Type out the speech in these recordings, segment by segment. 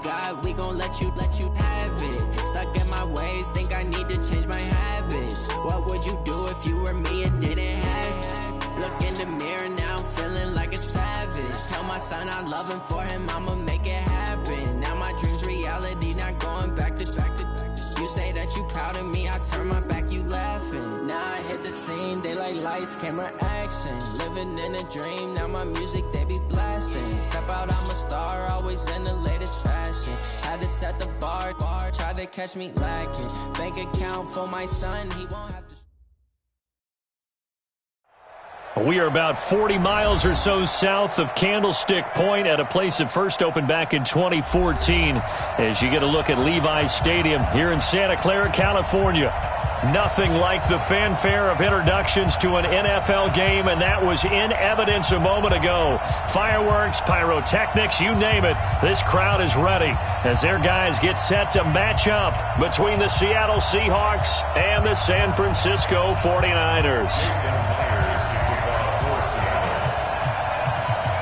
God, we gon' let you have it. Stuck in my ways, think I need to change my habits. What would you do if you were me and didn't have it? Look in the mirror now, I'm feeling like a savage. Tell my son I love him, for him I'ma make it happen. Now my dream's reality, not going back to. You say that you proud of me, I turn my back, you laughing. Now I hit the scene, they like lights, camera, action. Living in a dream, now my music they be blasting. Step out, I'm a star, always in the latest fashion. Had to set the bar, try to catch me lacking. Bank account for my son, he won't have to. We are about 40 miles or so south of Candlestick Point at a place that first opened back in 2014 as you get a look at Levi's Stadium here in Santa Clara, California. Nothing like the fanfare of introductions to an NFL game, and that was in evidence a moment ago. Fireworks, pyrotechnics, you name it. This crowd is ready as their guys get set to match up between the Seattle Seahawks and the San Francisco 49ers.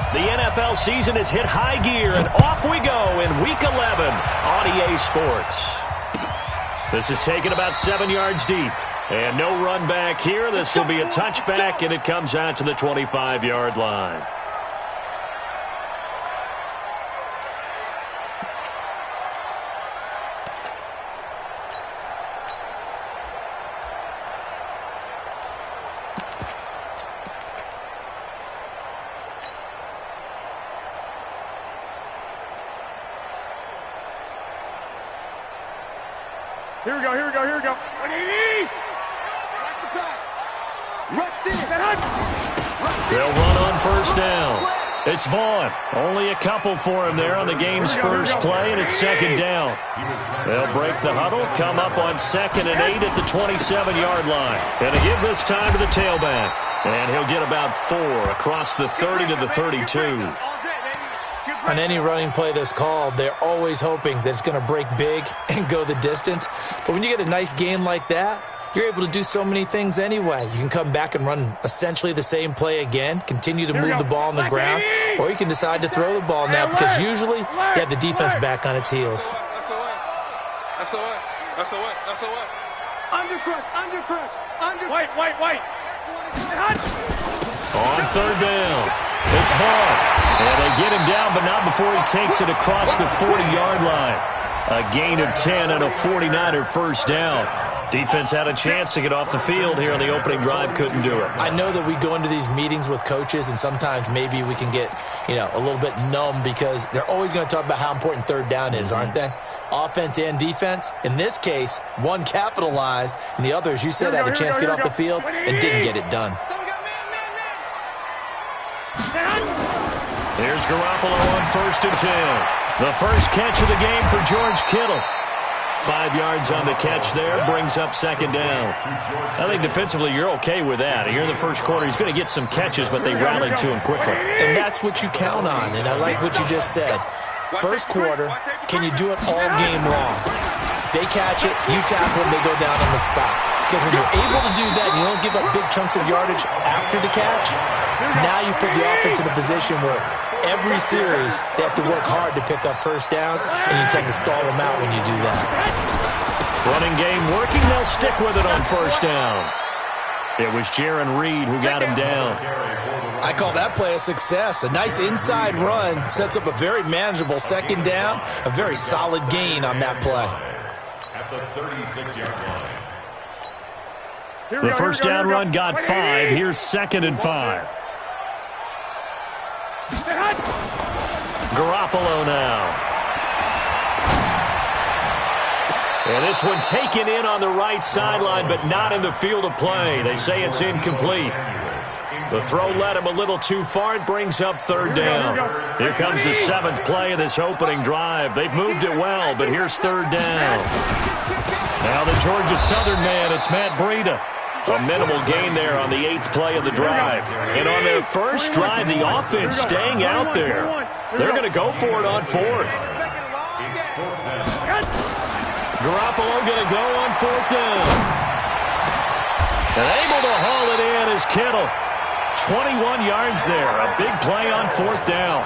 The NFL season has hit high gear, and off we go in Week 11 on EA Sports. This is taken about 7 yards deep, and no run back here. This will be a touchback, and it comes out to the 25-yard line. Here we go. 180! Back the pass. Rush in. They'll run on first down. It's Vaughn. Only a couple for him there on the game's first play, and it's second down. They'll break the huddle, come up on 2nd and 8 at the 27-yard line. And to give this time to the tailback. And he'll get about 4 across the 30 to the 32. On any running play that's called, they're always hoping that it's going to break big and go the distance. But when you get a nice gain like that, you're able to do so many things anyway. You can come back and run essentially the same play again, continue to move the ball on the ground, or you can decide to throw the ball now because usually you have the defense back on its heels. That's away. Under. White. On third down, it's Vaughn. And they get him down, but not before he takes it across the 40-yard line. A gain of 10 and a 49er first down. Defense had a chance to get off the field here on the opening drive, couldn't do it. I know that we go into these meetings with coaches, and sometimes maybe we can get, a little bit numb because they're always going to talk about how important third down is, aren't they? Offense and defense. In this case, one capitalized, and the other, as you said, had a chance to get off the field and didn't get it done. Here's Garoppolo on 1st and 10. The first catch of the game for George Kittle. 5 yards on the catch there, brings up second down. I think defensively you're okay with that. Here in the first quarter, he's going to get some catches, but they rallied to him quickly. And that's what you count on, and I like what you just said. First quarter, can you do it all game long? They catch it, you tackle them, they go down on the spot. Because when you're able to do that, and you don't give up big chunks of yardage after the catch, now you put the offense in a position where every series they have to work hard to pick up first downs, and you tend to stall them out when you do that. Running game working, they'll stick with it on first down. It was Jaron Reed who got him down. I call that play a success. A nice inside run sets up a very manageable second down, a very solid gain on that play. At the 36-yard line. The first down run got 5. Here's 2nd and 5. Garoppolo now. And this one taken in on the right sideline, but not in the field of play. They say it's incomplete. The throw led him a little too far. It brings up third down. Here comes the 7th play of this opening drive. They've moved it well, but here's third down. Now the Georgia Southern man, it's Matt Breida. A minimal gain there on the 8th play of the drive. And on their first drive, the offense staying out there. They're going to go for it on 4th. Garoppolo going to go on 4th down. And able to haul it in is Kittle. 21 yards there. A big play on 4th down.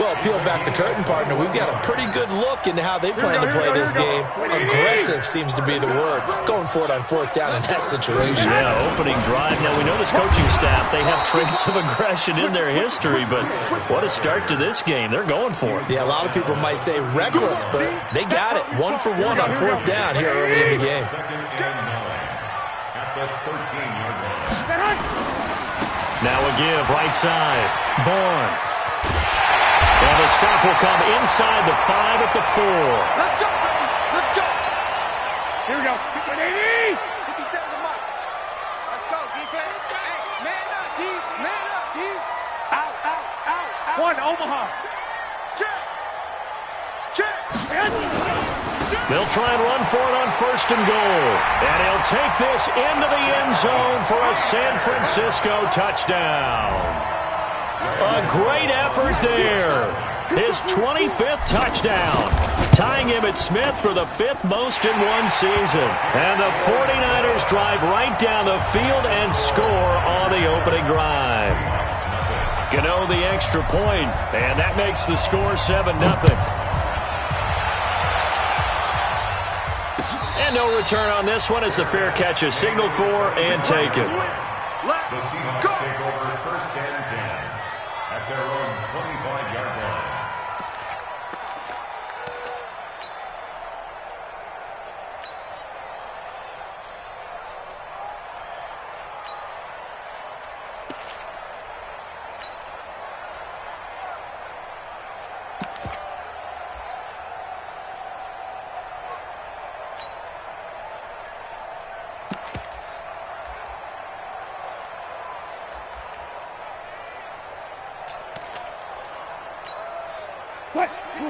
Well, peel back the curtain, partner. We've got a pretty good look into how they plan to play this game. Aggressive seems to be the word. Going for it on fourth down in that situation. Yeah, opening drive. Now, we know this coaching staff, they have traits of aggression in their history, but what a start to this game. They're going for it. Yeah, a lot of people might say reckless, but they got it. 1 for 1 on fourth down here early in the game. At the 13-yard line. Now a give, right side. Vaughn. And the stop will come inside the 5 at the 4. Let's go, baby. Let's go. Here we go. Let's go, defense. Hey, man up, D. Man up, D. Out, out, out, out. One, Omaha. Check. Check. They'll try and run for it on first and goal. And he'll take this into the end zone for a San Francisco touchdown. A great effort there. His 25th touchdown, tying Emmitt Smith for the 5th most in one season. And the 49ers drive right down the field and score on the opening drive. Gano the extra point, and that makes the score 7-0. And no return on this one as the fair catch is signaled for and taken. The Seahawks take over first and 10 at their own 25-yard line.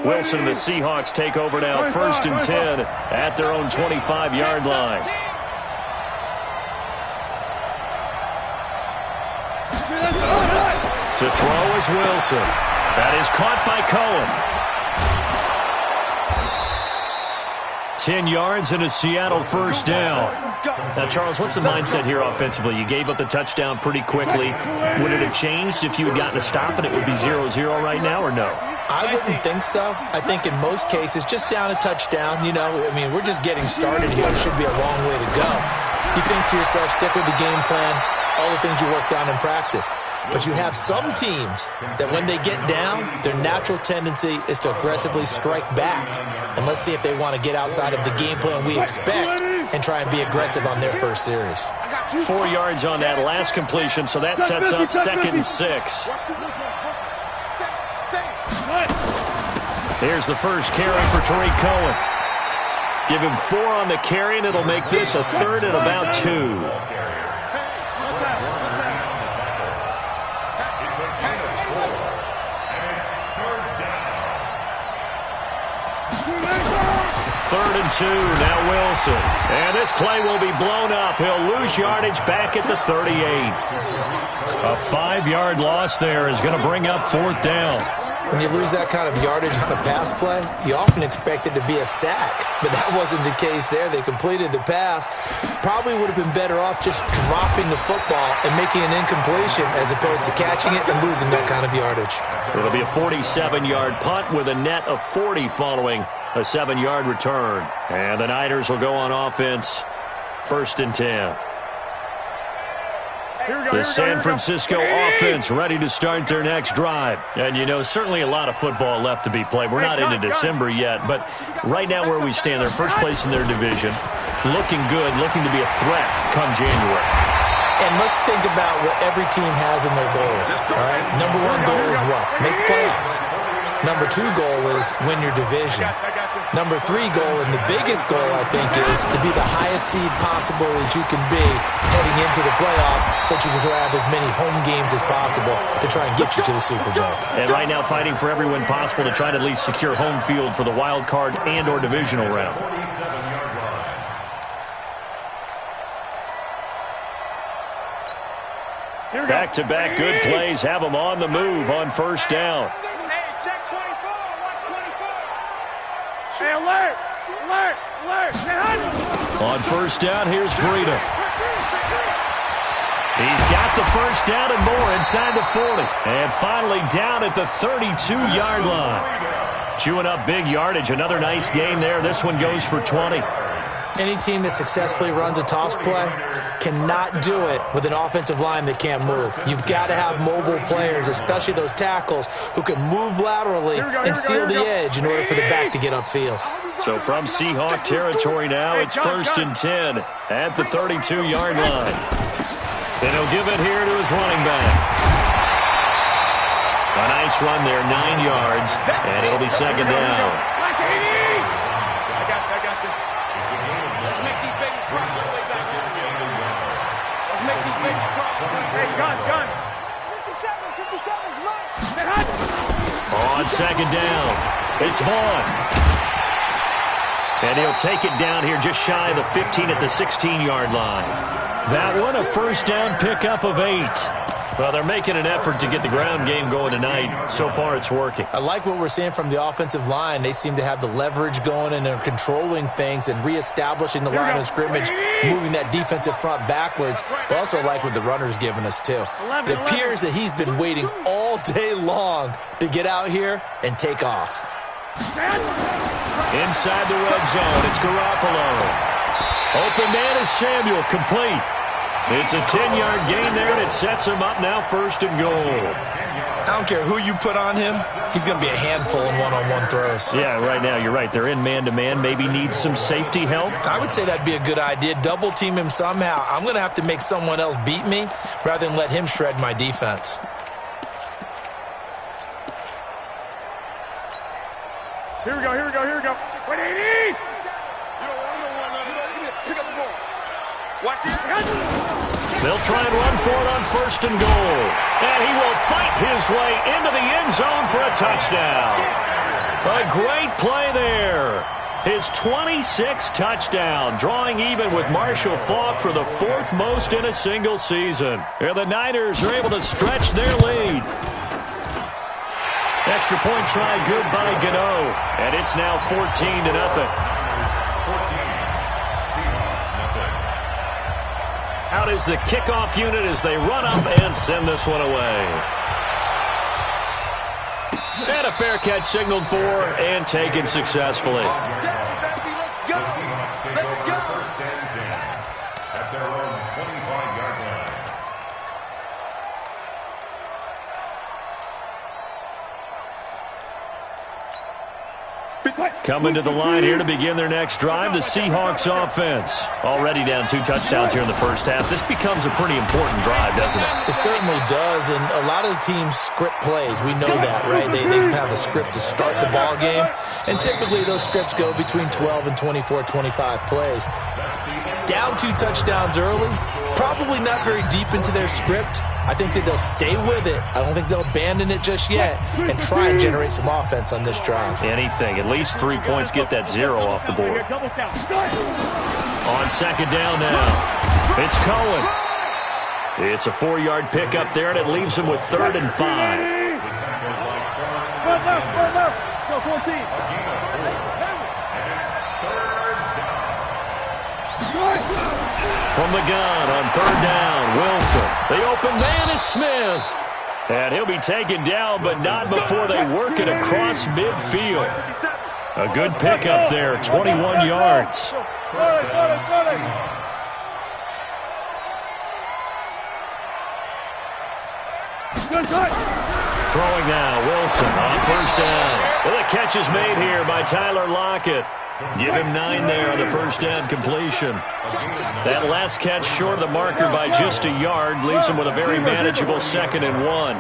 Wilson and the Seahawks take over now, first and 10 at their own 25-yard line. To throw is Wilson. That is caught by Cohen. 10 yards and a Seattle first down. Now, Charles, what's the mindset here offensively? You gave up the touchdown pretty quickly. Would it have changed if you had gotten a stop and it would be 0-0 right now, or no? I wouldn't think so. I think in most cases, just down a touchdown, you know, I mean, we're just getting started here. It should be a long way to go. You think to yourself, stick with the game plan, all the things you worked on in practice. But you have some teams that when they get down, their natural tendency is to aggressively strike back. And let's see if they want to get outside of the game plan we expect and try and be aggressive on their first series. 4 yards on that last completion, so that sets up 2nd and 6. Here's the first carry for Tariq Cohen. Give him 4 on the carry, and it'll make this a 3rd and about 2. Third and 2, now Wilson. And this play will be blown up. He'll lose yardage back at the 38. A 5-yard loss there is going to bring up 4th down. When you lose that kind of yardage on a pass play, you often expect it to be a sack. But that wasn't the case there. They completed the pass. Probably would have been better off just dropping the football and making an incompletion as opposed to catching it and losing that kind of yardage. It'll be a 47-yard punt with a net of 40 following a 7-yard return. And the Niners will go on offense, 1st and 10. The San Francisco offense ready to start their next drive. And, you know, certainly a lot of football left to be played. We're not into December yet, but right now where we stand, they're first place in their division, looking good, looking to be a threat come January. And let's think about what every team has in their goals, all right? Number 1 goal is what? Make the playoffs. Number 2 goal is win your division. Number 3 goal, and the biggest goal, I think, is to be the highest seed possible that you can be heading into the playoffs so that you can have as many home games as possible to try and get you to the Super Bowl. And right now fighting for every win possible to try to at least secure home field for the wild card and or divisional round. Back-to-back good plays have them on the move on first down. Hey, alert! Alert! Alert! On first down, here's Breida. He's got the first down and more inside the 40. And finally down at the 32-yard line. Chewing up big yardage. Another nice gain there. This one goes for 20. Any team that successfully runs a toss play cannot do it with an offensive line that can't move. You've got to have mobile players, especially those tackles, who can move laterally and seal the edge in order for the back to get upfield. So from Seahawk territory now, it's 1st and 10 at the 32-yard line. And he'll give it here to his running back. A nice run there, 9 yards, and it'll be 2nd down. On 2nd down, it's Vaughn. And he'll take it down here just shy of the 15 at the 16-yard line. That one, a 1st down pickup of 8. Well, they're making an effort to get the ground game going tonight. So far, it's working. I like what we're seeing from the offensive line. They seem to have the leverage going, and they're controlling things and reestablishing the line of scrimmage, moving that defensive front backwards. But also like what the runner's giving us, too. It appears that he's been waiting all day long to get out here and take off. Inside the red zone, it's Garoppolo. Open man is Samuel, complete. It's a 10-yard gain there, and it sets him up now 1st and goal. I don't care who you put on him. He's going to be a handful in one-on-one throws. Yeah, right now, you're right. They're in man-to-man. Maybe needs some safety help. I would say that'd be a good idea. Double-team him somehow. I'm going to have to make someone else beat me rather than let him shred my defense. Here we go. Wait, 80! Pick up the ball. Watch this. They'll try and run for it on 1st and goal. And he will fight his way into the end zone for a touchdown. A great play there. His 26th touchdown, drawing even with Marshall Faulk for the 4th most in a single season. And the Niners are able to stretch their lead. Extra point try good by Gano. And it's now 14-0. Out is the kickoff unit as they run up and send this one away. And a fair catch signaled for and taken successfully. The Seahawks take over 1st and 10 at their own 25-yard line. Coming to the line here to begin their next drive, the Seahawks offense. Already down 2 touchdowns here in the first half. This becomes a pretty important drive, doesn't it? It certainly does, and a lot of the teams script plays. We know that, right? They have a script to start the ball game, and typically those scripts go between 12 and 24, 25 plays. Down 2 touchdowns early, probably not very deep into their script. I think that they'll stay with it. I don't think they'll abandon it just yet and try and generate some offense on this drive. Anything. At least 3 points, get that 0 off the board. On 2nd down now, it's Cohen. It's a 4-yard pickup there, and it leaves him with 3rd and 5. Go 14. From the gun on 3rd down, Wilson. The open man is Smith. And he'll be taken down, but not before they work it across midfield. A good pickup there, 21 yards. Throwing now, Wilson on 1st down. Well, the catch is made here by Tyler Lockett. Give him 9 there on the 1st down completion. That last catch short of the marker by just a yard leaves him with a very manageable 2nd and 1.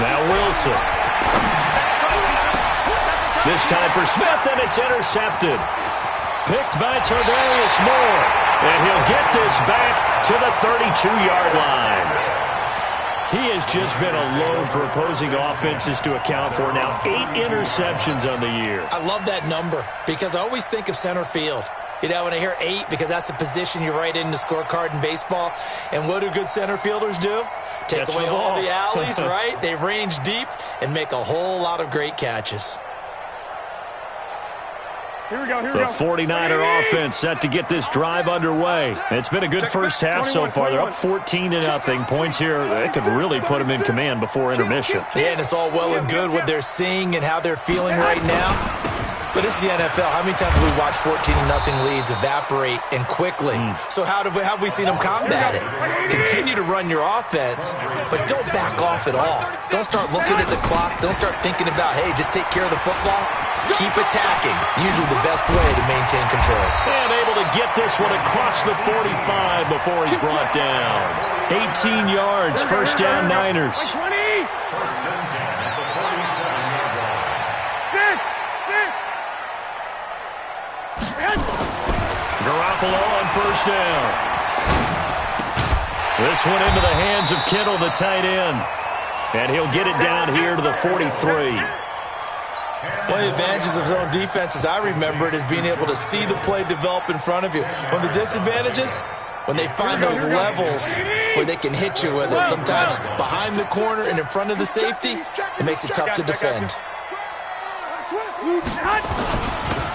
Now Wilson. This time for Smith, and it's intercepted. Picked by Tardarius Moore. And he'll get this back to the 32-yard line. He has just been a load for opposing offenses to account for. Now 8 interceptions on the year. I love that number because I always think of center field. You know, when I hear 8, because that's the position you write in the scorecard in baseball. And what do good center fielders do? Take Catch away the all ball. the alleys, right? They range deep and make a whole lot of great catches. The 49er offense set to get this drive underway. It's been a good first half so far. They're up 14-0. Points here, they could really put them in command before intermission. Yeah, and it's all well and good what they're seeing and how they're feeling right now. But this is the NFL. How many times have we watched 14-0 leads evaporate and quickly? So how have we seen them combat it? Continue to run your offense, but don't back off at all. Don't start looking at the clock. Don't start thinking about, hey, just take care of the football. Keep attacking. Usually the best way to maintain control. And able to get this one across the 45 before he's brought down. 18 yards, first down Niners. First and 10 at the 47-yard line. Garoppolo on first down. This one into the hands of Kittle, the tight end. And he'll get it down here to the 43. One of the advantages of zone defense, as I remember it, is being able to see the play develop in front of you. One of the disadvantages, when they find those levels where they can hit you with it, sometimes behind the corner and in front of the safety, it makes it tough to defend.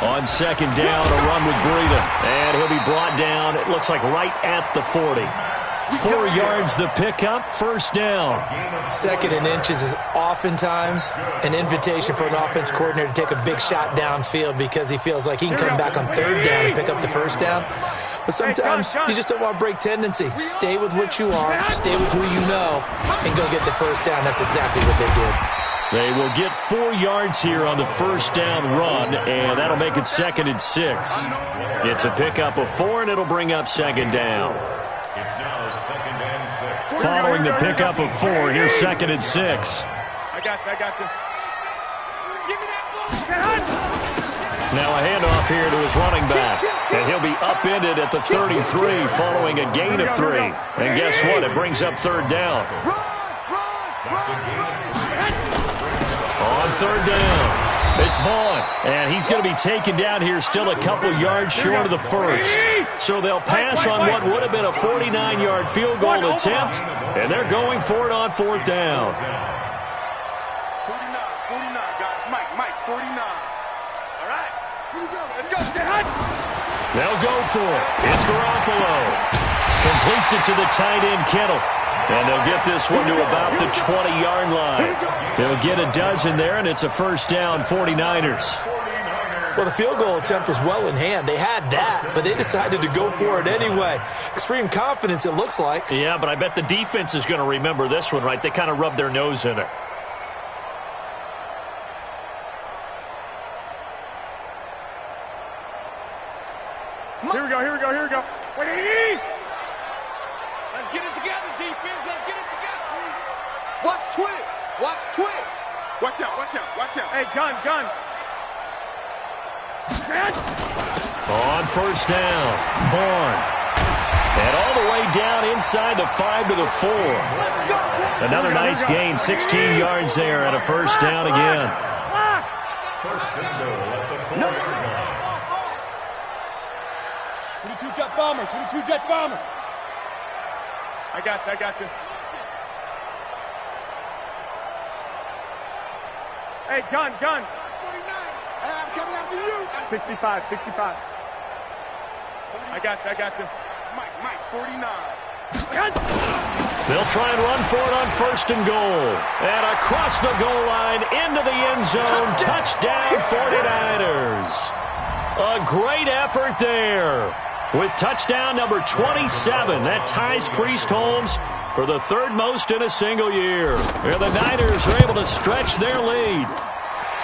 On second down, a run with Breida. And he'll be brought down, it looks like right at the 40. 4 yards the pickup, first down. Second and inches is oftentimes an invitation for an offense coordinator to take a big shot downfield because he feels like he can come back on third down and pick up the first down. But sometimes you just don't want to break tendency. Stay with what you are, stay with who you know, and go get the first down. That's exactly what they did. They will get 4 yards here on the first down run, and that'll make it second and 6. It's a pickup of 4, and it'll bring up second down. It's now second and 6. Following the pickup of 4, here's second and 6. I got this. Give me that ball. Now a handoff here to his running back, and he'll be upended at the 33 following a gain of 3. And guess what? It brings up third down. That's a gain of 3. On third down, it's Vaughn, and he's going to be taken down here still a couple yards short of the first. So they'll pass on what would have been a 49-yard field goal attempt, and they're going for it on fourth down. 49, guys. Mike, 49. All right, here we go. Let's go. They'll go for it. It's Garoppolo. Completes it to the tight end, Kittle. And they'll get this one to about the 20-yard line. They'll get a dozen there, and it's a first down, 49ers. Well, the field goal attempt was well in hand. They had that, but they decided to go for it anyway. Extreme confidence, it looks like. Yeah, but I bet the defense is going to remember this one, right? They kind of rubbed their nose in it. Here we go. Wait. Let's get it together, defense. Let's get it together. Watch twins. Watch out. Hey, gun. On first down, Vaughn. And all the way down inside the 5 to the 4. Another nice gain, 16 yards there and a first down again. First and goal at the 4-yard line. 22 jet bomber. I got this. Hey, gun. 49. I'm coming after you. 65. I got this. Mike, 49. They'll try and run for it on first and goal. And across the goal line, into the end zone. Touchdown, 49ers. A great effort there. With touchdown number 27, that ties Priest Holmes for the third most in a single year. And the Niners are able to stretch their lead.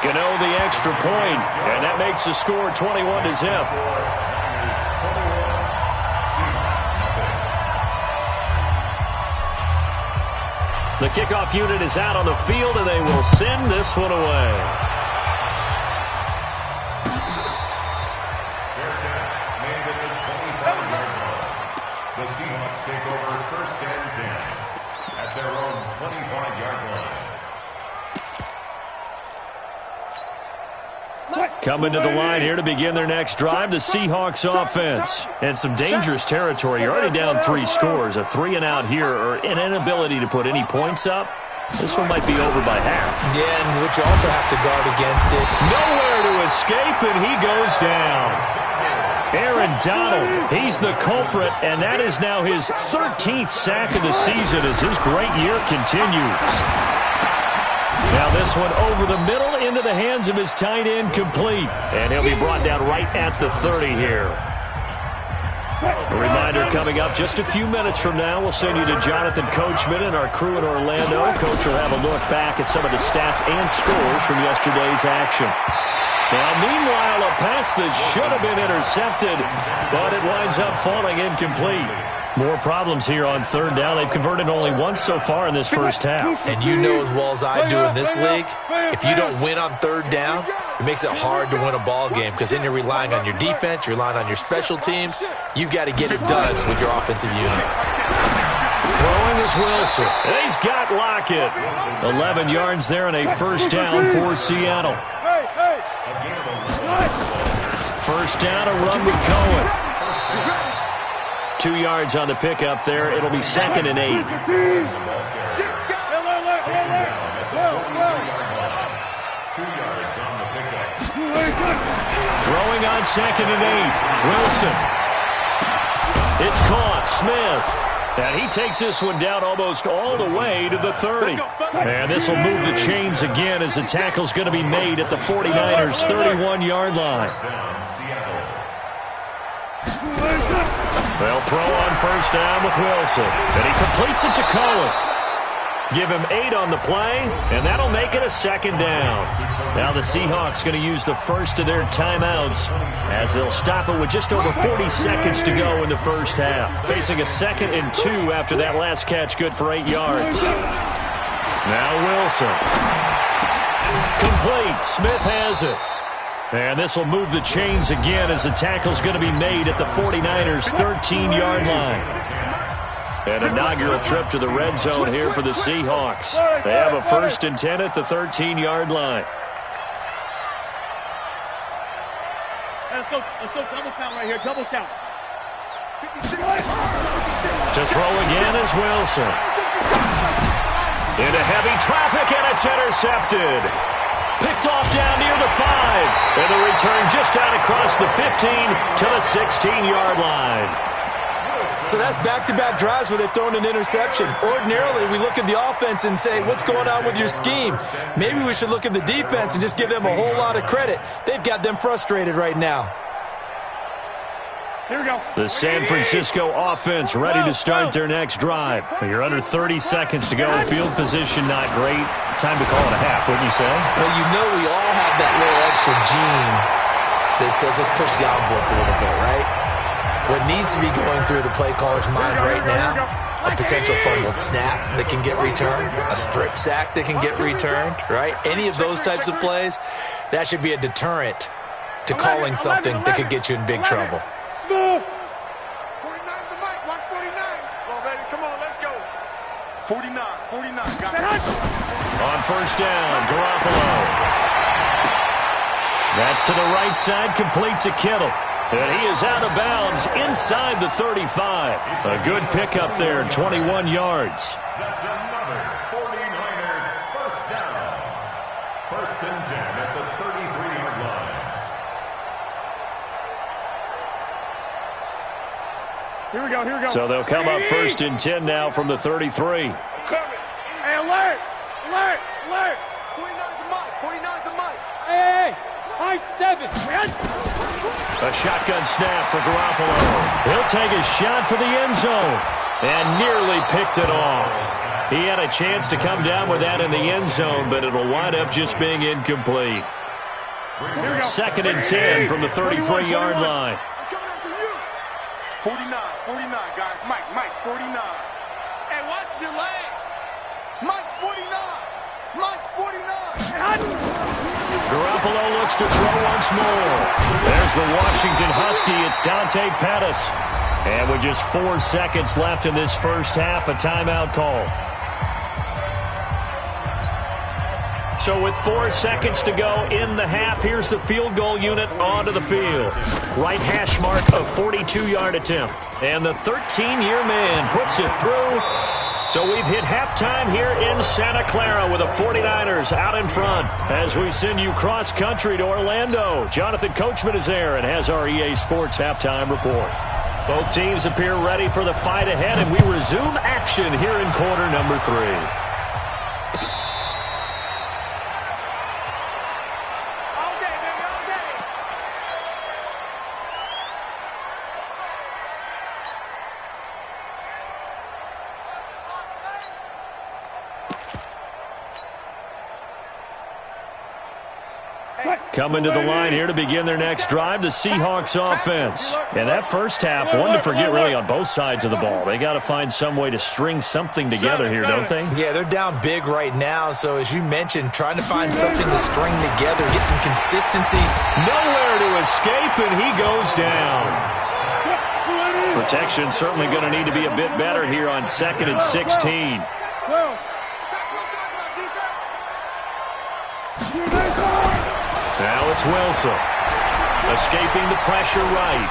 Gano the extra point, and that makes the score 21-0. The kickoff unit is out on the field, and they will send this one away. The Seahawks take over first and 10 at their own 25-yard line. Coming to the line here to begin their next drive, the Seahawks offense. And some dangerous territory. You're already down 3 scores. A 3-and-out here, or an inability to put any points up. This one might be over by half. Yeah, and what you also have to guard against it. Nowhere to escape, and he goes down. Aaron Donald, he's the culprit, and that is now his 13th sack of the season as his great year continues. Now this one over the middle into the hands of his tight end, complete. And he'll be brought down right at the 30 here. A reminder coming up just a few minutes from now. We'll send you to Jonathan Coachman and our crew in Orlando. Coach will have a look back at some of the stats and scores from yesterday's action. Now, meanwhile, a pass that should have been intercepted, but it winds up falling incomplete. More problems here on third down. They've converted only once so far in this first half. And you know as well as I do in this league, if you don't win on third down, it makes it hard to win a ball game because then you're relying on your defense, you're relying on your special teams. You've got to get it done with your offensive unit. Throwing is Wilson. And he's got Lockett. 11 yards there and a first down for Seattle. First down, a run with Cohen. 2 yards on the pickup there. It'll be 2nd and 8. 2 yards on the pickup. Throwing on 2nd and 8. Wilson. It's caught. Smith. And he takes this one down almost all the way to the 30. And this will move the chains again as the tackle's going to be made at the 49ers' 31-yard line. They'll throw on first down with Wilson. And he completes it to Cohen. Give him 8 on the play, and that'll make it a 2nd down. Now the Seahawks going to use the first of their timeouts as they'll stop it with just over 40 seconds to go in the first half. Facing a 2nd and 2 after that last catch, good for 8 yards. Now Wilson. Complete. Smith has it. And this will move the chains again as the tackle's going to be made at the 49ers' 13-yard line. An inaugural trip to the red zone here for the Seahawks. They have a 1st and 10 at the 13-yard line. Let's go double count right here, double count. To throw again is Wilson. Into heavy traffic, and it's intercepted. Picked off down near the 5. And the return just out across the 15 to the 16-yard line. So that's back-to-back drives where they've thrown an interception. Ordinarily, we look at the offense and say, what's going on with your scheme? Maybe we should look at the defense and just give them a whole lot of credit. They've got them frustrated right now. Here we go. The San Francisco offense ready to start their next drive. You're under 30 seconds to go. Field position not great. Time to call it a half, wouldn't you say? Well, you know we all have that little extra gene that says let's push the envelope a little bit, right? What needs to be going through the play caller's mind right now, a potential fumbled snap that can get returned, a strip sack that can get returned, right? Any of those types of plays, that should be a deterrent to calling something that could get you in big trouble. Smooth. 49's the mic. Watch 49. Come on, baby. Come on, let's go. 49. Got it. On first down, Garoppolo. That's to the right side, complete to Kittle. And he is out of bounds inside the 35. A good pickup there, 21 yards. That's another 49er first down. 1st and 10 at the 33-yard line. Here we go. So they'll come up 1st and 10 now from the 33. Hey, alert. 49's the mic. Hey. High 7. A shotgun snap for Garoppolo. He'll take a shot for the end zone and nearly picked it off. He had a chance to come down with that in the end zone, but it'll wind up just being incomplete. 2nd and 10 from the 33-yard line. 49, guys. Mike, 49. Hey, watch your leg. Mike's 49. Garoppolo looks to throw once more. There's the Washington Husky. It's Dante Pettis. And with just 4 seconds left in this first half, a timeout call. So with 4 seconds to go in the half, here's the field goal unit onto the field. Right hash mark of 42-yard attempt. And the 13-year man puts it through. So we've hit halftime here in Santa Clara with the 49ers out in front as we send you cross-country to Orlando. Jonathan Coachman is there and has our EA Sports halftime report. Both teams appear ready for the fight ahead, and we resume action here in quarter number 3. Coming to the line here to begin their next drive, the Seahawks offense. And that first half, one to forget really on both sides of the ball. They got to find some way to string something together here, don't they? Yeah, they're down big right now. So as you mentioned, trying to find something to string together, get some consistency. Nowhere to escape, and he goes down. Protection certainly going to need to be a bit better here on 2nd and 16. Now it's Wilson. Escaping the pressure right.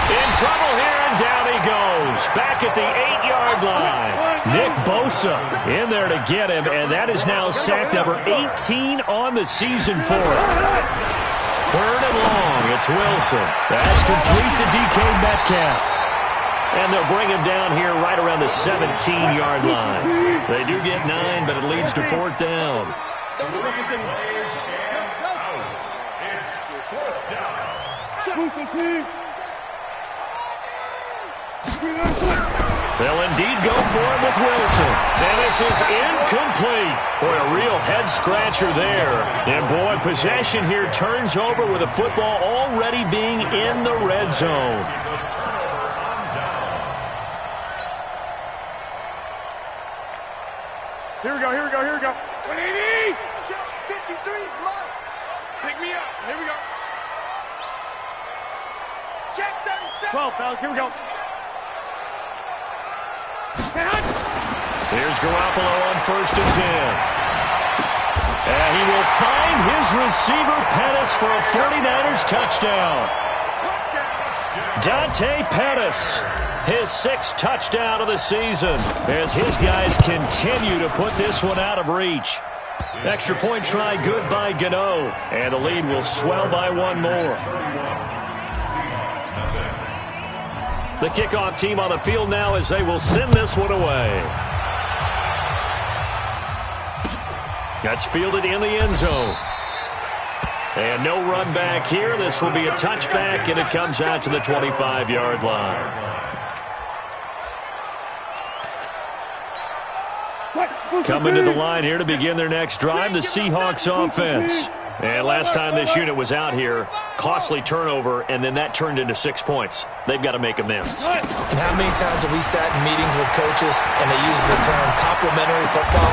In trouble here, and down he goes. Back at the 8-yard line. Nick Bosa in there to get him, and that is now sack number 18 on the season for him. 3rd and long. It's Wilson. That's complete to DK Metcalf. And they'll bring him down here right around the 17-yard line. They do get 9, but it leads to 4th down. They'll indeed go for it with Wilson. And this is incomplete. Boy, a real head-scratcher there. And, boy, possession here turns over with the football already being in the red zone. Here we go, here we go, here we go. 180! Check 53's mine. Pick me up. Here we go. Check 37. 12, fellas. Here we go. Here's Garoppolo on 1st and 10. And he will find his receiver, Pettis, for a 49ers touchdown. Dante Pettis, his 6th touchdown of the season, as his guys continue to put this one out of reach. Extra point try good by Gano, and the lead will swell by 1 more. The kickoff team on the field now as they will send this one away. That's fielded in the end zone. And no run back here. This will be a touchback, and it comes out to the 25-yard line. Coming to the line here to begin their next drive, the Seahawks offense. And last time this unit was out here, costly turnover, and then that turned into 6 points. They've got to make amends. And how many times have we sat in meetings with coaches and they use the term complementary football?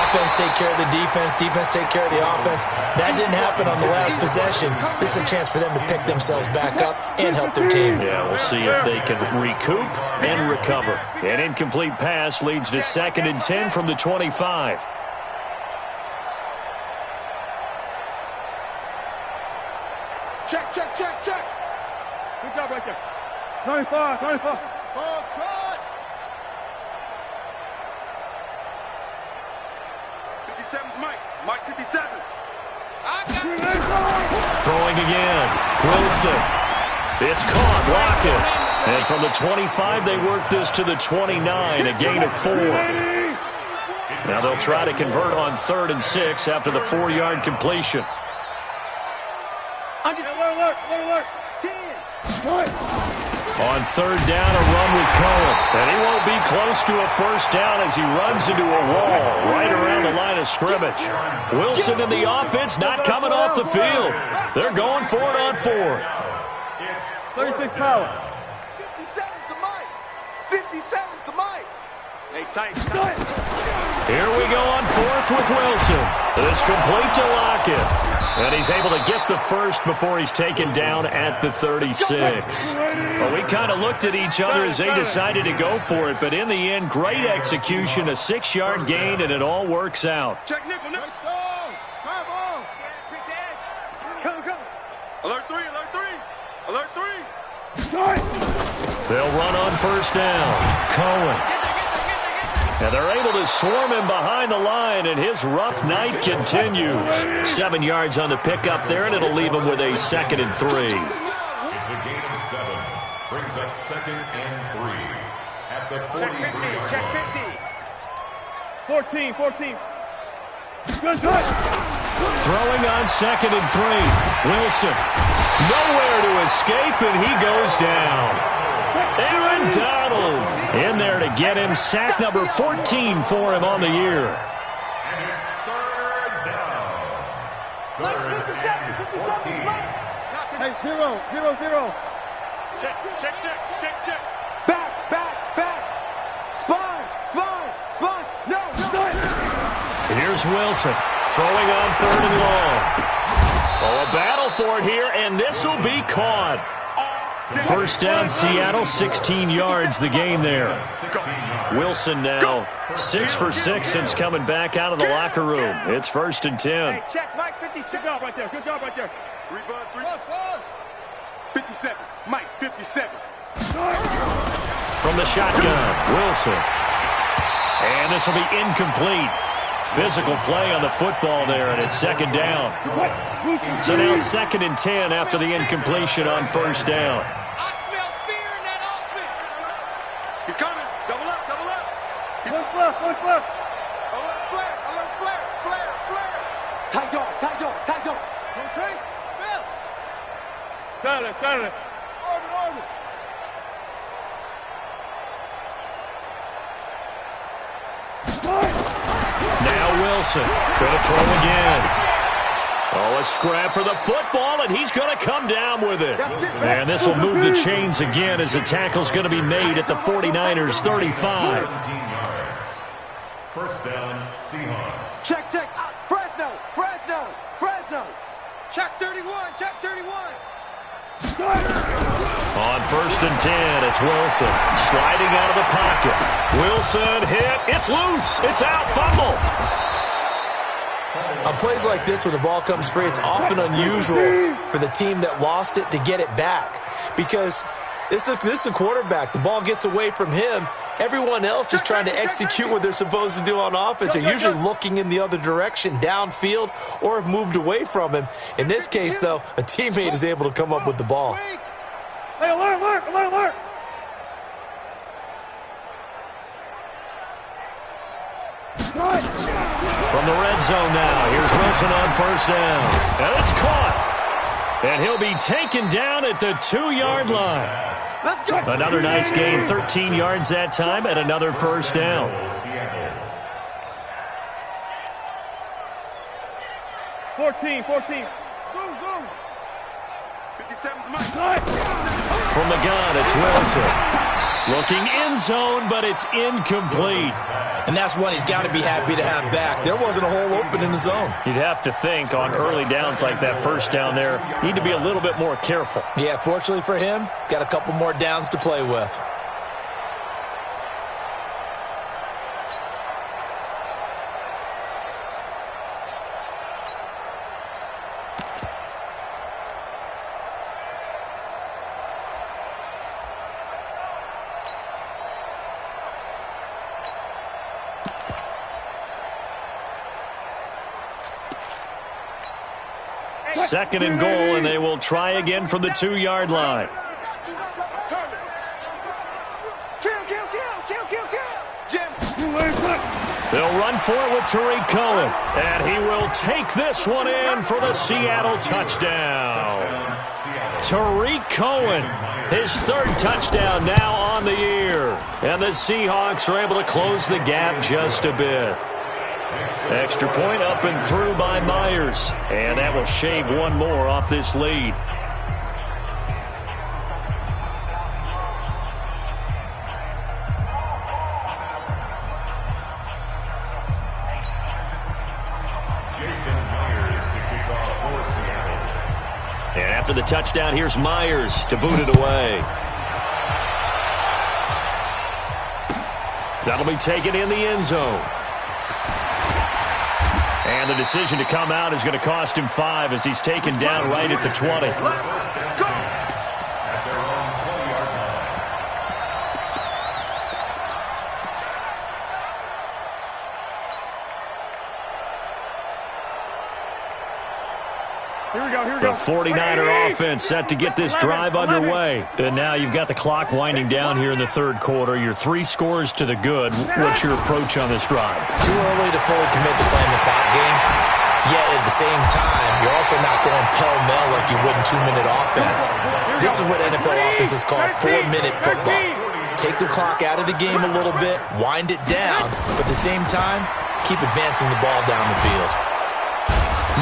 Offense take care of the defense, defense take care of the offense. That didn't happen on the last possession. This is a chance for them to pick themselves back up and help their team. Yeah, we'll see if they can recoup and recover. An incomplete pass leads to 2nd and 10 from the 25. Check, check, check, check. Good job right there. 95, 95. Ball trot. 57's Mike. Mike 57. Throwing again. Wilson. It's caught. Lockett. And from the 25, they work this to the 29, a gain of 4. Now they'll try to convert on 3rd and 6 after the 4-yard completion. Alert, 10. On 3rd down, a run with Cohen. And he won't be close to a 1st down as he runs into a wall right around the line of scrimmage. Wilson and the offense not coming off the field. They're going for it on 4th. 36 power. 57's the mic. 57's the mic. Hey, tight. Here we go on 4th with Wilson. It's complete to Lockett. And he's able to get the 1st before he's taken down at the 36. Well, we kind of looked at each other as they decided to go for it, but in the end, great execution, a 6-yard gain, and it all works out. Check nickel, nickel. Travel. Pick the edge. Come. Alert 3, alert 3. Alert 3. They'll run on first down. Cohen. And they're able to swarm him behind the line, and his rough night continues. 7 yards on the pickup there, and it'll leave him with a 2nd and 3. It's a gain of 7. Brings up 2nd and 3. At the 43. Check 50. 14. Good. Throwing on 2nd and 3. Wilson. Nowhere to escape, and he goes down. Aaron Donald in there to get him. Sack number 14 for him on the year. And it's 3rd down. 57. Hey, 0. Check. Back. Sponge. No. Here's Wilson throwing on 3rd and long. Oh, a battle for it here, and this will be caught. First down, Seattle, 16 yards the game there. Wilson now 6 for 6 since coming back out of the locker room. It's 1st and 10. Hey, check, Mike, 57. Good job right there. 3 buzz. 57. Mike, 57. From the shotgun, Wilson. And this will be incomplete. Physical play on the football there, and it's 2nd down. So now 2nd and 10 after the incompletion on first down. I smell fear in that offense. He's coming. Double up. One flip. Flare. Tight dog. Rotate. Spell. Got it. Orbit. Now Wilson going to throw again. Oh, a scrap for the football, and he's going to come down with it. And this will move the chains again as the tackle's going to be made at the 49ers' 35. 17 yards. First down, Seahawks. Check. Fresno. Check 31. On 1st and 10, it's Wilson sliding out of the pocket. Wilson hit. It's loose. It's out. Fumble. On plays like this, when the ball comes free, it's often unusual for the team that lost it to get it back. Because this is the quarterback. The ball gets away from him. Everyone else is trying to execute what they're supposed to do on offense. They're usually looking in the other direction, downfield, or have moved away from him. In this case, though, a teammate is able to come up with the ball. Hey, alert. From the red zone now, here's Wilson on first down. And it's caught. And he'll be taken down at the 2-yard line. Let's go. Another nice gain, 13 yards that time, and another first down. 14. Zoom. 57's Mike. From the gun, it's Wilson. Looking end zone, but it's incomplete. And that's one he's got to be happy to have back. There wasn't a hole open in the zone. You'd have to think on early downs like that first down there, need to be a little bit more careful. Yeah, fortunately for him, got a couple more downs to play with. Second and goal, and they will try again from the 2-yard line. They'll run for it with Tariq Cohen, and he will take this one in for the Seattle touchdown. Tariq Cohen, his 3rd touchdown now on the year, and the Seahawks are able to close the gap just a bit. Extra point up and through by Myers, and that will shave one more off this lead. And after the touchdown, here's Myers to boot it away. That'll be taken in the end zone. And the decision to come out is going to cost him 5 as he's taken down right at the 20. The 49er offense set to get this drive underway. And now you've got the clock winding down here in the third quarter. You're 3 scores to the good. What's your approach on this drive? Too early to fully commit to playing the clock game. Yet at the same time, you're also not going pell-mell like you would in 2-minute offense. This is what NFL offenses call 4-minute football. Take the clock out of the game a little bit, wind it down, but at the same time, keep advancing the ball down the field.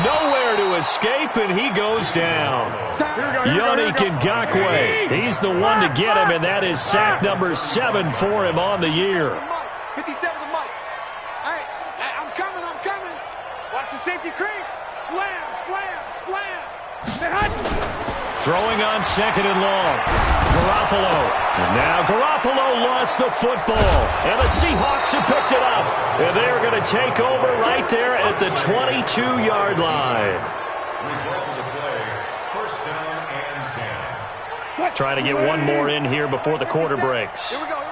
Nowhere to escape, and he goes down. Yannick Ngakoue, he's the one to get him, and that is sack number 7 for him on the year. 57 to Mike. Hey, I'm coming. Watch the safety creep. Slam. Throwing on 2nd and long. Garoppolo. And now Garoppolo lost the football. And the Seahawks have picked it up. And they're going to take over right there at the 22-yard line. Result of the play, first down and 10. Trying to get one more in here before the quarter breaks. Here we go.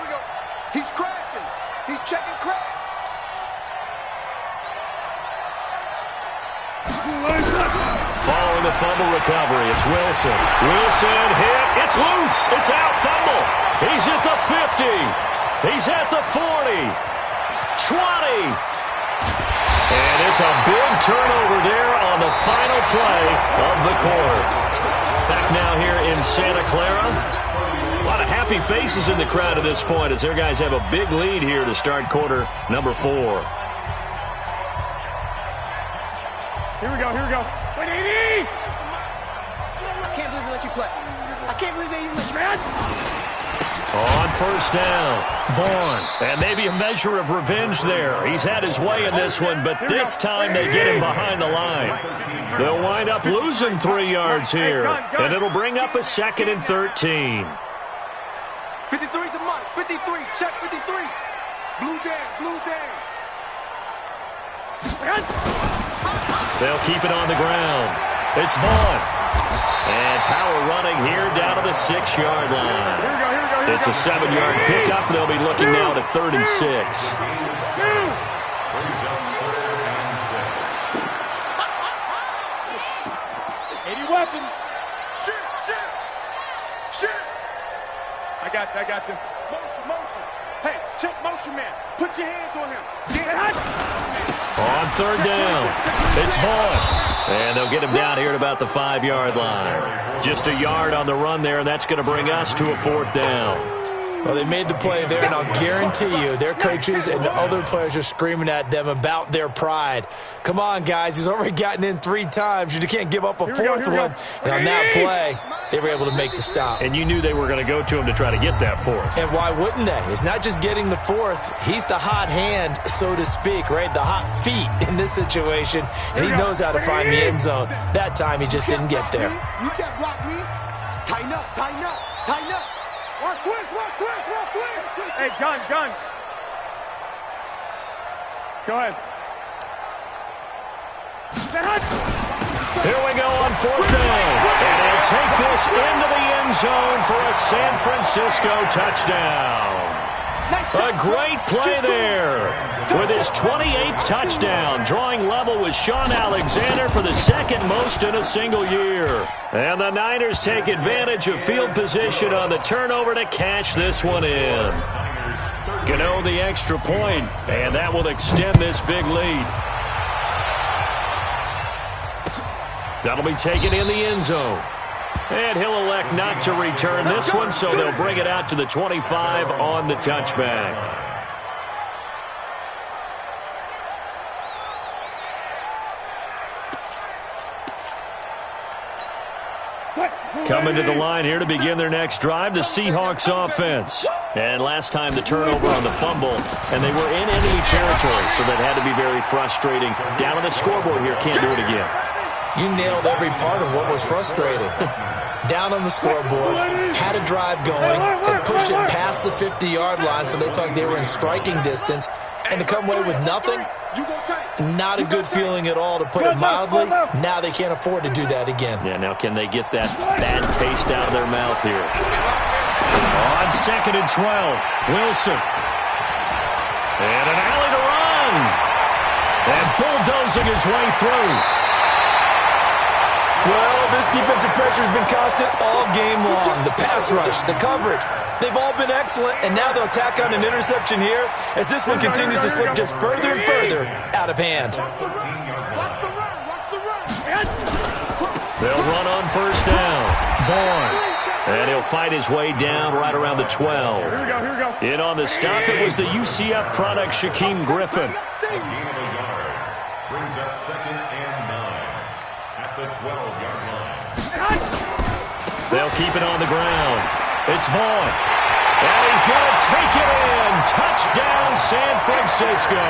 He's crashing. He's checking crash. Following the fumble recovery, it's Wilson. Wilson hit. It's loose. It's out. Fumble. He's at the 50. He's at the 40. 20. And it's a big turnover there on the final play of the quarter. Back now here in Santa Clara. A lot of happy faces in the crowd at this point as their guys have a big lead here to start quarter number 4. Here we go. Wait, 80! I can't believe they let you play. I can't believe they even let you run. On first down, Vaughn. And maybe a measure of revenge there. He's had his way in this one, but this time they get him behind the line. They'll wind up losing 3 yards here, and it'll bring up a 2nd and 13. 53's the Mike. 53. Check 53. Blue Dan. They'll keep it on the ground. It's Vaughn. And power running here down to the 6-yard line. It's a 7-yard pickup. They'll be looking now to 3rd and 6. 80 weapon. Shit. I got them. Motion. Hey, check motion man. Put your hands on him. On 3rd down, it's Vaughn. And they'll get him down here at about the 5-yard line. Just a yard on the run there, and that's going to bring us to a 4th down. Well, they made the play there, and I'll guarantee you their coaches and the other players are screaming at them about their pride. Come on, guys. He's already gotten in 3 times. You can't give up a 4th one. And on that play, they were able to make the stop. And you knew they were going to go to him to try to get that 4th. And why wouldn't they? It's not just getting the 4th. He's the hot hand, so to speak, right? The hot feet in this situation. And he knows how to find the end zone. That time, he just didn't get there. You can't block me. Tighten up. Watch twist. Hey, gun. Go ahead. Here we go on 4th down. And they'll take this into the end zone for a San Francisco touchdown. A great play there with his 28th touchdown, drawing level with Sean Alexander for the 2nd most in a single year. And the Niners take advantage of field position on the turnover to cash this one in. Gano the extra point, and that will extend this big lead. That'll be taken in the end zone. And he'll elect not to return this one, so they'll bring it out to the 25 on the touchback. Coming to the line here to begin their next drive, the Seahawks offense. And last time the turnover on the fumble, and they were in enemy territory, so that had to be very frustrating. Down on the scoreboard here, can't do it again. You nailed every part of what was frustrating. Down on the scoreboard, had a drive going, had pushed it past the 50-yard line, so they felt like they were in striking distance, and to come away with nothing, not a good feeling at all, to put it mildly. Now they can't afford to do that again. Yeah, now can they get that bad taste out of their mouth here? On 2nd and 12, Wilson. And an alley to run. And bulldozing his way through. Well, this defensive pressure has been constant all game long. The pass rush, the coverage, they've all been excellent, and now they'll tack on an interception here as this one continues to slip just further and further out of hand. They'll run on first down. Vaughn. And he'll fight his way down right around the 12. Here we go. In on the stop, it was the UCF product, Shaquem Griffin. A gain of a yard brings up 2nd and 9 at the 12-yard line. They'll keep it on the ground. It's Vaughn. And he's going to take it in. Touchdown, San Francisco.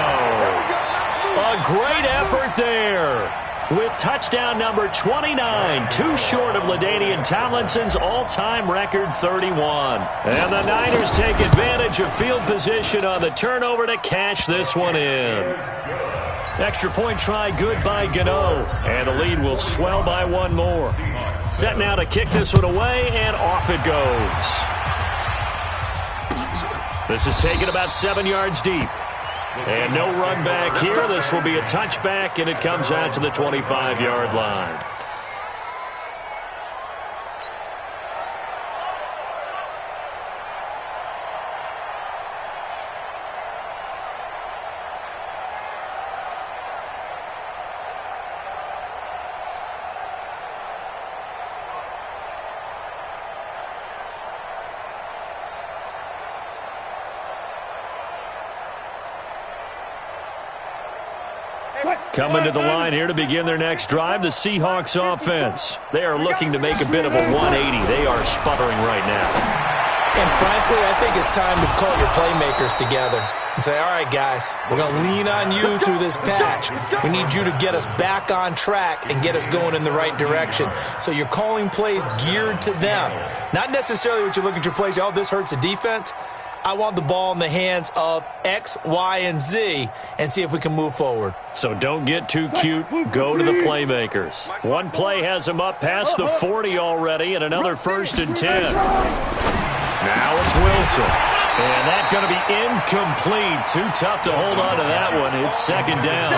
A great effort there. With touchdown number 29, too short of LaDainian Tomlinson's all-time record 31. And the Niners take advantage of field position on the turnover to cash this one in. Extra point try good by Gano. And the lead will swell by one more. Set now to kick this one away, and off it goes. This is taken about 7 yards deep. And no run back here. This will be a touchback, and it comes out to the 25-yard line. Coming to the line here to begin their next drive, the Seahawks offense. They are looking to make a bit of a 180. They are sputtering right now. And frankly, I think it's time to call your playmakers together and say, all right, guys, we're going to lean on you through this patch. We need you to get us back on track and get us going in the right direction. So you're calling plays geared to them. Not necessarily what you look at your plays, oh, this hurts the defense. I want the ball in the hands of X, Y, and Z and see if we can move forward. So don't get too cute. Go to the playmakers. One play has them up past the 40 already, and another 1st and 10. Now it's Wilson. And that's going to be incomplete. Too tough to hold on to that one. It's 2nd down.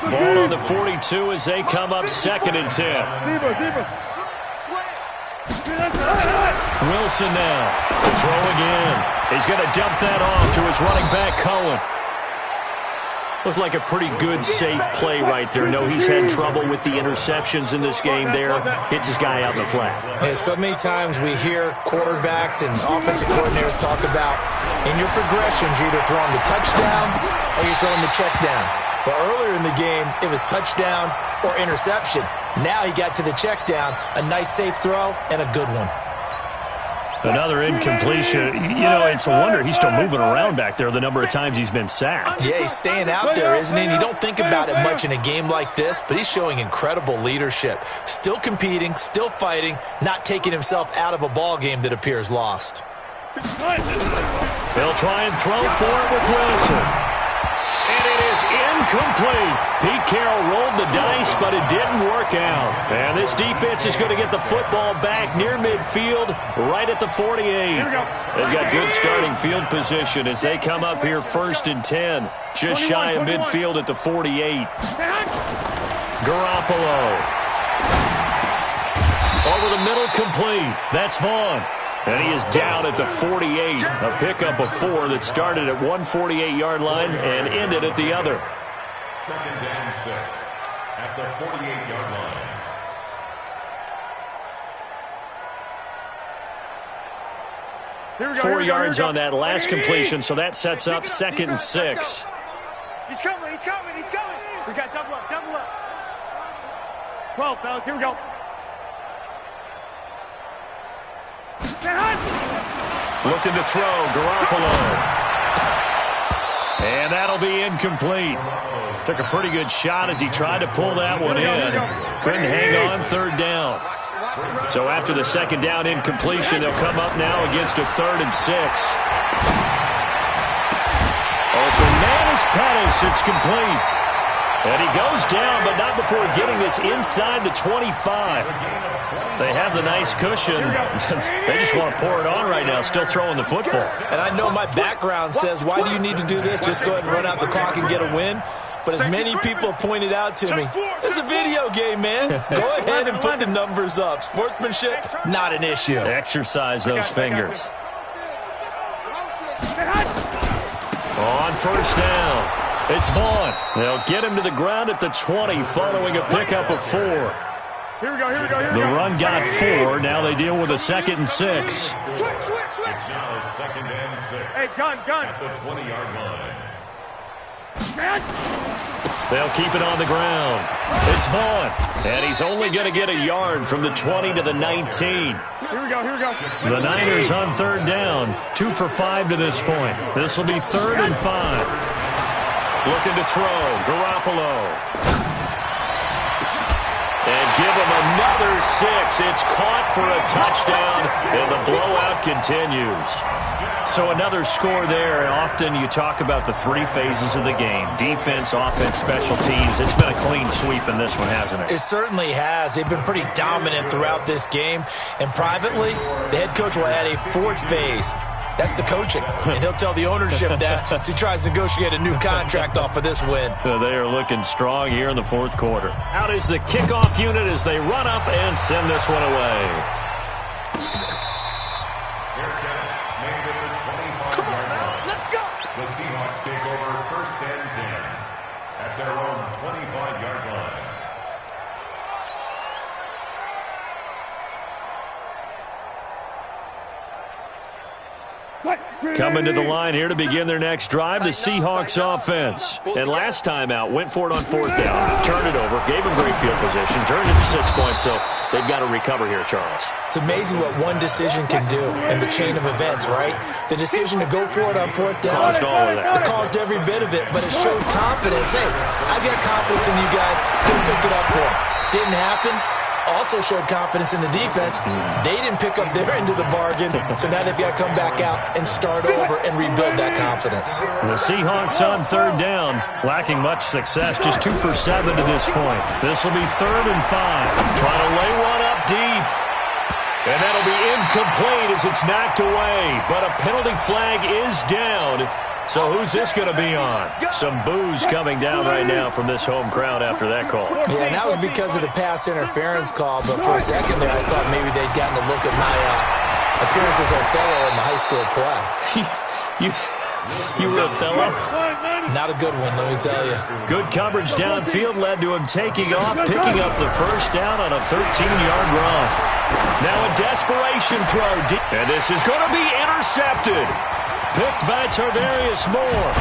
Ball on the 42 as they come up 2nd and 10. Wilson now to throw again. He's going to dump that off to his running back, Cohen. Looked like a pretty good, safe play right there. No, he's had trouble with the interceptions in this game there. Hits his guy out in the flat. Yeah, so many times we hear quarterbacks and offensive coordinators talk about in your progressions, you're either throwing the touchdown or you're throwing the check down. But earlier in the game, it was touchdown or interception. Now he got to the check down, a nice safe throw, and a good one. Another incompletion. You know, it's a wonder he's still moving around back there the number of times he's been sacked. Yeah, he's staying out there, isn't he? And you don't think about it much in a game like this, but he's showing incredible leadership. Still competing, still fighting, not taking himself out of a ball game that appears lost. They'll try and throw for it with Wilson. And it is incomplete. Pete Carroll rolled the dice, but it didn't work out. And this defense is going to get the football back near midfield, right at the 48. They've got good starting field position as they come up here 1st and 10, just shy of midfield at the 48. Garoppolo. Over the middle, complete. That's Vaughn. And he is down at the 48, a pickup of 4 that started at 148-yard line and ended at the other. 2nd and 6 at the 48-yard line. 4 yards on that last completion, so that sets up 2nd and 6. He's coming. We got double up. 12, fellas, here we go. Looking to throw, Garoppolo. And that'll be incomplete. Took a pretty good shot as he tried to pull that one in. Couldn't hang on, 3rd down. So after the 2nd down incompletion, they'll come up now against a 3rd and 6. Open man is Pettis. It's complete. And he goes down, but not before getting this inside the 25. They have the nice cushion. They just want to pour it on right now, still throwing the football. And I know my background says, why do you need to do this? Just go ahead and run out the clock and get a win. But as many people pointed out to me, it's a video game, man. Go ahead and put the numbers up. Sportsmanship, not an issue. Exercise those fingers. On first down, it's Vaughn. They'll get him to the ground at the 20 following a pickup of 4. Here we go, here we go, here we The go. run got 4. Now they deal with a 2nd and 6. It's now 2nd and 6. Hey, gun. At the 20-yard line. They'll keep it on the ground. It's Vaughn, and he's only going to get a yard from the 20 to the 19. Here we go, here we go. The Niners on 3rd down, 2 for 5 to this point. This will be 3rd and 5. Looking to throw, Garoppolo. And give him another 6. It's caught for a touchdown, and the blowout continues. So another score there, and often you talk about the 3 phases of the game. Defense, offense, special teams. It's been a clean sweep in this one, hasn't it? It certainly has. They've been pretty dominant throughout this game. And privately, the head coach will add a 4th phase. That's the coaching. And he'll tell the ownership that as he tries to negotiate a new contract off of this win. They are looking strong here in the 4th quarter. Out is the kickoff unit as they run up and send this one away. Come on now, let's go. The Seahawks take over 1st and 10 at their own 25-yard line. Coming to the line here to begin their next drive, the Seahawks offense. And last time out, went for it on 4th down, turned it over, gave them great field position, turned it to 6 points, so they've got to recover here, Charles. It's amazing what one decision can do in the chain of events, right? The decision to go for it on 4th down, Caused all of that. it caused every bit of it, but it showed confidence. Hey, I've got confidence in you guys. Go pick it up for them. Didn't happen. Also showed confidence in the defense. They didn't pick up their end of the bargain, so now they've got to come back out and start over and rebuild that confidence. The Seahawks on 3rd down, lacking much success, just 2 for 7 to this point. This will be 3rd and 5. Trying to lay one up deep. And that'll be incomplete as it's knocked away. But a penalty flag is down. So who's this going to be on? Some boos coming down right now from this home crowd after that call. Yeah, and that was because of the pass interference call, but for a second there I thought maybe they'd gotten a look at my appearance as Othello in the high school play. You were Othello? Not a good one, let me tell you. Good coverage downfield led to him taking off, picking up the 1st down on a 13-yard run. Now a desperation throw. And this is going to be intercepted. Picked by Tarvarius Moore.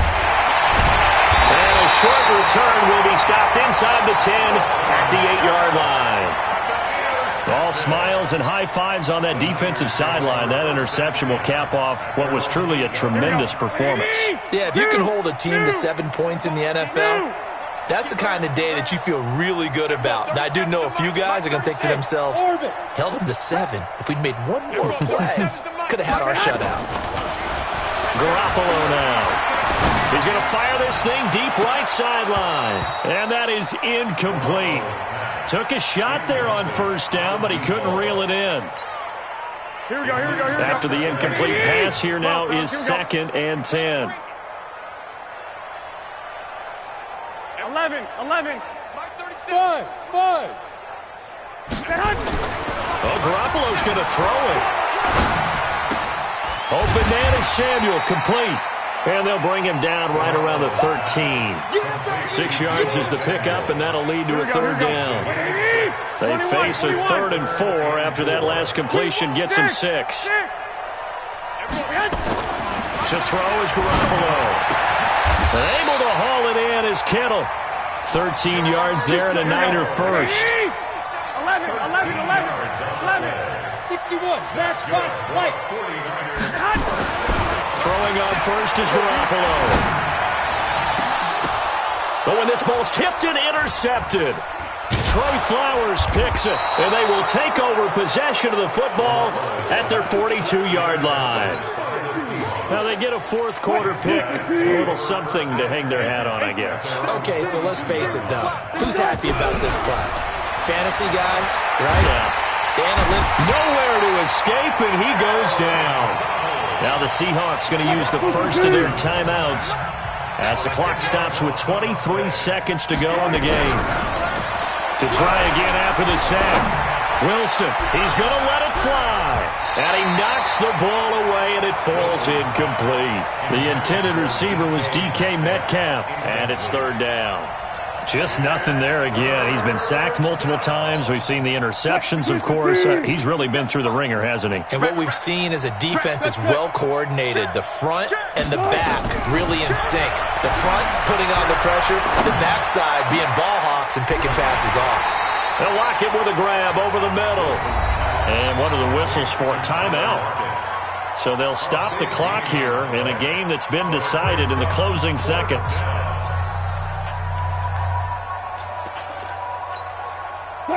And a short return will be stopped inside the 10 at the 8-yard line. All smiles and high fives on that defensive sideline. That interception will cap off what was truly a tremendous performance. Yeah, if you can hold a team to 7 points in the NFL, that's the kind of day that you feel really good about. And I do know a few guys are going to think to themselves, held them to 7. If we'd made one more play, could have had our shutout. Garoppolo now. He's going to fire this thing deep right sideline. And that is incomplete. Took a shot there on 1st down, but he couldn't reel it in. Here we go, here we go, here we go. After the incomplete pass, here now is 2nd and 10. 11. Spud. Oh, Garoppolo's going to throw it. Open man is Samuel, complete. And they'll bring him down right around the 13. 6 yards is the pickup, and that'll lead to a 3rd down. They face a 3rd and 4 after that last completion gets him 6. To throw is Garoppolo. Able to haul it in is Kittle. 13 yards there and a Niner first. 11. 61. Match box right. Throwing on first is Garoppolo. But when this ball's tipped and intercepted, Trey Flowers picks it, and they will take over possession of the football at their 42-yard line. Now they get a 4th quarter pick, a little something to hang their hat on, I guess. Okay, so let's face it, though. Who's happy about this play? Fantasy guys, right? Yeah. Nowhere to escape, and he goes down. Now the Seahawks going to use the first of their timeouts as the clock stops with 23 seconds to go in the game. To try again after the sack. Wilson, he's going to let it fly. And he knocks the ball away, and it falls incomplete. The intended receiver was DK Metcalf, and it's third down. Just nothing there again. He's been sacked multiple times. We've seen the interceptions, of course. He's really been through the ringer, hasn't he? And what we've seen is a defense that's well coordinated. The front and the back really in sync. The front putting on the pressure, the backside being ball hawks and picking passes off. They'll lock it with a grab over the middle. And one of the whistles for a timeout. So they'll stop the clock here in a game that's been decided in the closing seconds.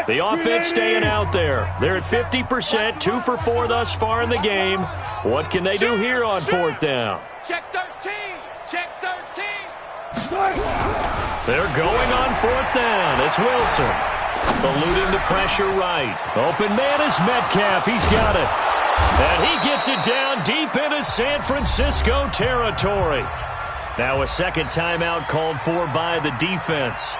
The offense staying out there. They're at 50%, 2 for 4 thus far in the game. What can they do here on fourth down? Check 13. Check 13. They're going on fourth down. It's Wilson. Eluding the pressure right. Open man is Metcalf. He's got it. And he gets it down deep into San Francisco territory. Now a second timeout called for by the defense.